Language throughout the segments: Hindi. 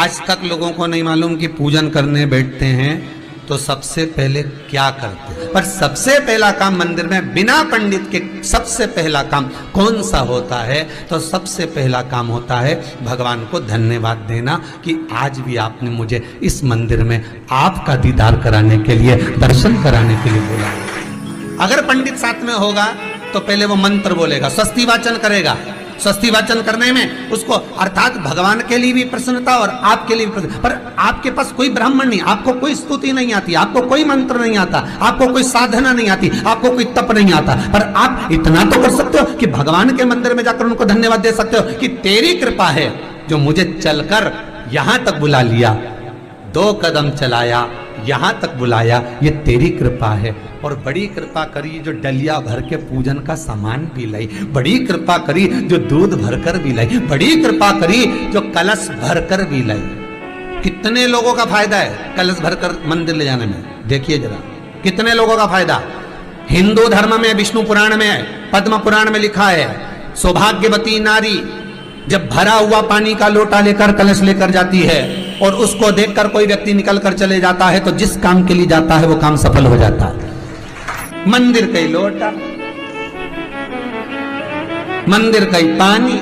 आज तक लोगों को नहीं मालूम कि पूजन करने बैठते हैं तो सबसे पहले क्या करते हैं। पर सबसे पहला काम मंदिर में बिना पंडित के सबसे पहला काम कौन सा होता है? तो सबसे पहला काम होता है भगवान को धन्यवाद देना कि आज भी आपने मुझे इस मंदिर में आपका दीदार कराने के लिए, दर्शन कराने के लिए बोला। अगर पंडित साथ में होगा तो पहले वो मंत्र बोलेगा, स्वस्ति वाचन करेगा। स्वस्ति वाचन करने में उसको अर्थात भगवान के लिए भी प्रसन्नता और आपके लिए भी प्रसन्नता। पर आपके पास कोई ब्राह्मण नहीं, आपको कोई स्तुति नहीं आती, आपको कोई मंत्र नहीं आता, आपको कोई साधना नहीं आती, आपको कोई तप नहीं आता, पर आप इतना तो कर सकते हो कि भगवान के मंदिर में जाकर उनको धन्यवाद दे सकते हो कि तेरी कृपा है जो मुझे चलकर यहां तक बुला लिया, 2 कदम चलाया, यहां तक बुलाया, ये तेरी कृपा है। और बड़ी कृपा करी जो डलिया भर के पूजन का सामान भी लाई, बड़ी कृपा करी जो दूध भरकर भी लाई, बड़ी कृपा करी जो कलश भरकर भी लाई। कितने लोगों का फायदा है कलश भरकर मंदिर ले जाने में? देखिए जरा कितने लोगों का फायदा। हिंदू धर्म में विष्णु पुराण में, पद्म पुराण में लिखा है, सौभाग्यवती नारी जब भरा हुआ पानी का लोटा लेकर कलश लेकर जाती है और उसको देखकर कोई व्यक्ति निकल कर चले जाता है तो जिस काम के लिए जाता है वो काम सफल हो जाता है। मंदिर का ही लोटा, मंदिर का ही पानी,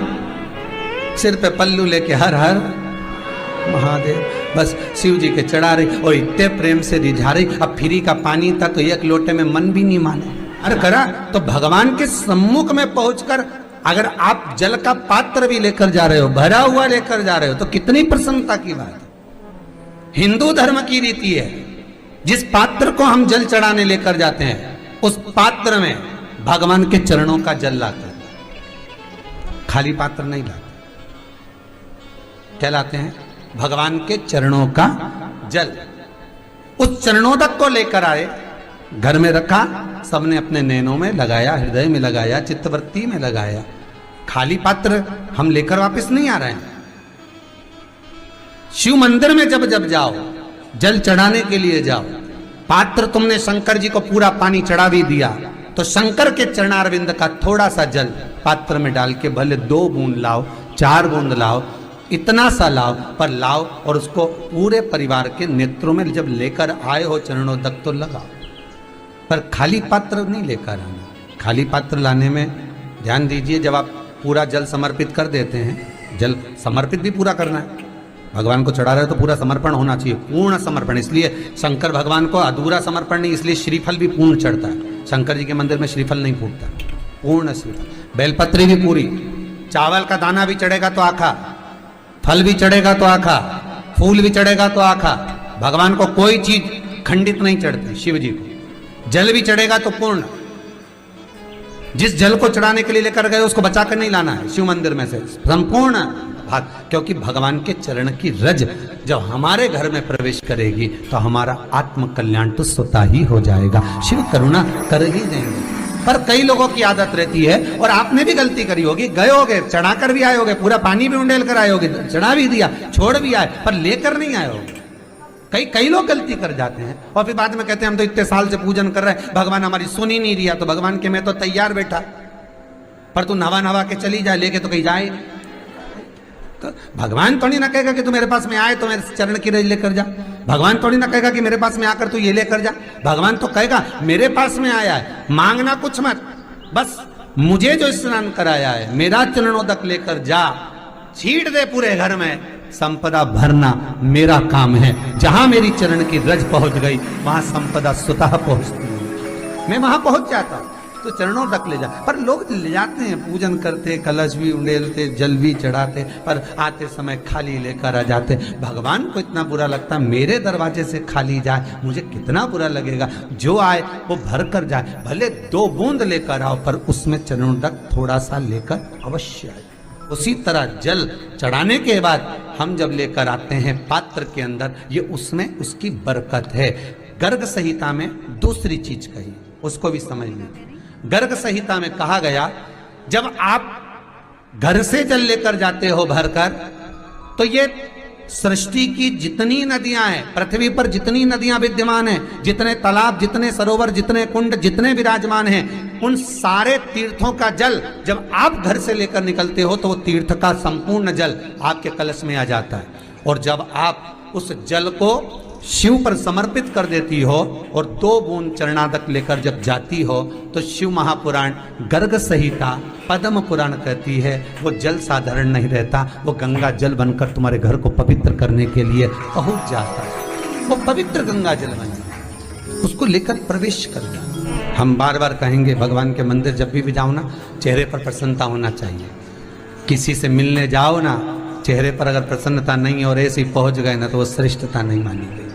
सिर पे पल्लू लेके हर हर महादेव, बस शिव जी के चढ़ा रही और इतने प्रेम से रिझा रही। अब फ्री का पानी था तो एक लोटे में मन भी नहीं माने। अरे करा तो भगवान के सम्मुख में पहुंचकर अगर आप जल का पात्र भी लेकर जा रहे हो, भरा हुआ लेकर जा रहे हो, तो कितनी प्रसन्नता की बात है। हिंदू धर्म की रीति है, जिस पात्र को हम जल चढ़ाने लेकर जाते हैं उस पात्र में भगवान के चरणों का जल लाते हैं, खाली पात्र नहीं लाते। क्या लाते हैं? भगवान के चरणों का जल। उस चरणों तक को लेकर आए, घर में रखा, सबने अपने नैनों में लगाया, हृदय में लगाया, चित्तवृत्ति में लगाया। खाली पात्र हम लेकर वापस नहीं आ रहे हैं। शिव मंदिर में जब जब जाओ, जल चढ़ाने के लिए जाओ, पात्र तुमने शंकर जी को पूरा पानी चढ़ा भी दिया तो शंकर के चरणारविंद का थोड़ा सा जल पात्र में डाल के भले 2 बूंद लाओ, 4 बूंद लाओ, इतना सा लाओ, पर लाओ और उसको पूरे परिवार के नेत्रों में जब लेकर आए हो चरणों तक तो लगाओ। पर खाली पात्र नहीं लेकर आना। खाली पात्र लाने में ध्यान दीजिए, जब आप पूरा जल समर्पित कर देते हैं, जल समर्पित भी पूरा करना है, भगवान को चढ़ा रहे हो तो पूरा समर्पण होना चाहिए, पूर्ण समर्पण। इसलिए शंकर भगवान को अधूरा समर्पण नहीं, इसलिए श्रीफल भी पूर्ण चढ़ता है। शंकर जी के मंदिर में श्रीफल नहीं फूटता, पूर्ण श्रीफल। बेलपत्री भी पूरी, चावल का दाना भी चढ़ेगा तो आखा, फल भी चढ़ेगा तो आखा, फूल भी चढ़ेगा तो आखा। भगवान को कोई चीज खंडित नहीं चढ़ती, शिव जी को जल भी चढ़ेगा तो पूर्ण। जिस जल को चढ़ाने के लिए लेकर गए उसको बचा कर नहीं लाना है शिव मंदिर में से, संपूर्ण भाग, क्योंकि भगवान के चरण की रज जब हमारे घर में प्रवेश करेगी तो हमारा आत्म कल्याण तो स्वतः ही हो जाएगा। शिव करुणा कर ही देंगे। पर कई लोगों की आदत रहती है, और आपने भी गलती करी होगी, गए होगे, चढ़ा कर भी आए होगे, पूरा पानी भी उंडेल कर आए होगे, चढ़ा भी दिया, छोड़ भी आए, पर लेकर नहीं आए होगे। कई लोग गलती कर जाते हैं और फिर बाद में कहते हैं हम तो इतने साल से पूजन कर रहे हैं, भगवान हमारी सुन ही नहीं रिया। तो भगवान के मैं तो तैयार बैठा, पर तू नवा के चली जाए, लेके तो कहीं जाए। तो भगवान थोड़ी ना कहेगा कि तू मेरे पास में आए तो मेरे चरण की रज लेकर जा। भगवान थोड़ी ना कहेगा कि मेरे पास में आकर तू ये लेकर जा। भगवान तो कहेगा मेरे पास में आया है, मांगना कुछ मत, बस मुझे जो स्नान कराया है मेरा चरणोदक लेकर जा, छीट दे पूरे घर में, संपदा भरना मेरा काम है। जहां मेरी चरण की रज पहुंच गई वहां संपदा स्वतः पहुंचती है, मैं वहां पहुंच जाता हूं। तो चरणों तक ले जा, पर लोग ले जाते हैं, पूजन करते, कलश भी उंडेलते, जल भी चढ़ाते, पर आते समय खाली लेकर आ जाते। भगवान को इतना बुरा लगता, मेरे दरवाजे से खाली जाए, मुझे कितना बुरा लगेगा। जो आए वो भर कर जाए, भले 2 बूंद लेकर आओ, पर उसमें चरणों तक थोड़ा सा लेकर अवश्य आए। उसी तरह जल चढ़ाने के बाद हम जब लेकर आते हैं पात्र के अंदर, ये उसमें उसकी बरकत है। गर्ग संहिता में दूसरी चीज कही, उसको भी समझ लीजिए। गर्ग संहिता में कहा गया, जब आप घर से जल लेकर जाते हो भरकर, तो ये सृष्टि की जितनी नदियां हैं, पृथ्वी पर जितनी नदियां विद्यमान हैं, जितने तालाब, जितने सरोवर, जितने कुंड, जितने विराजमान हैं, उन सारे तीर्थों का जल जब आप घर से लेकर निकलते हो तो वो तीर्थ का संपूर्ण जल आपके कलश में आ जाता है। और जब आप उस जल को शिव पर समर्पित कर देती हो और 2 बूंद चरणादक लेकर जब जाती हो तो शिव महापुराण गर्ग संहिता पद्म पुराण कहती है वो जल साधारण नहीं रहता, वो गंगा जल बनकर तुम्हारे घर को पवित्र करने के लिए पहुंच जाता है। वो पवित्र गंगा जल बन जाता, उसको लेकर प्रवेश कर जाओ। हम बार बार कहेंगे भगवान के मंदिर जब भी जाओ ना, चेहरे पर प्रसन्नता होना चाहिए। किसी से मिलने जाओ ना, चेहरे पर अगर प्रसन्नता नहीं और ऐसे ही पहुंच गए ना तो वो श्रेष्ठता नहीं मानी गई।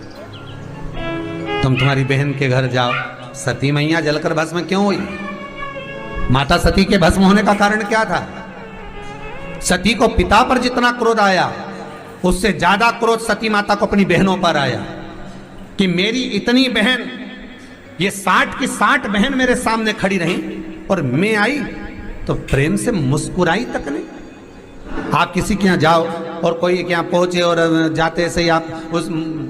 तुम तुम्हारी बहन के घर जाओ, सती मैया जलकर भस्म क्यों हुई? माता सती के भस्म होने का कारण क्या था? सती को पिता पर जितना क्रोध आया उससे ज्यादा क्रोध सती माता को अपनी बहनों पर आया कि मेरी इतनी बहन, ये 60 की 60 बहन मेरे सामने खड़ी रही और मैं आई तो प्रेम से मुस्कुराई तक नहीं। आप किसी के यहाँ जाओ और कोई के यहाँ पहुंचे और जाते से ही आप उस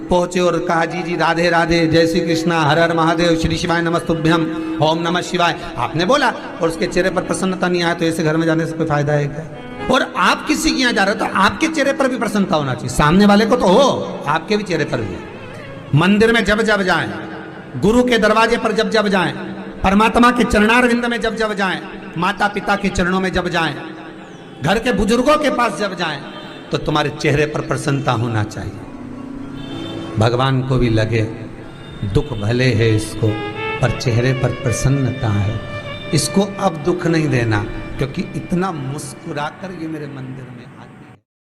पहुंचे और कहा जी जी राधे राधे, जय श्री कृष्णा, हर हर महादेव, श्री शिवाय नमस्तुभ्यम, ओम नमः शिवाय आपने बोला और उसके चेहरे पर प्रसन्नता नहीं आया तो ऐसे घर में जाने से कोई फायदा है क्या? और आप किसी के यहाँ जा रहे हो तो आपके चेहरे पर भी प्रसन्नता होना चाहिए, सामने वाले को तो हो, आपके भी चेहरे पर भी। मंदिर में जब जब जाएं, गुरु के दरवाजे पर जब जब जाएं, परमात्मा के चरणारविंद में जब जब जाएं, माता पिता के चरणों में जब जाएं, घर के बुजुर्गों के पास जब जाएं तो तुम्हारे चेहरे पर प्रसन्नता होना चाहिए। भगवान को भी लगे दुख भले है इसको पर चेहरे पर प्रसन्नता है, इसको अब दुख नहीं देना क्योंकि इतना मुस्कुराकर ये मेरे मंदिर में आ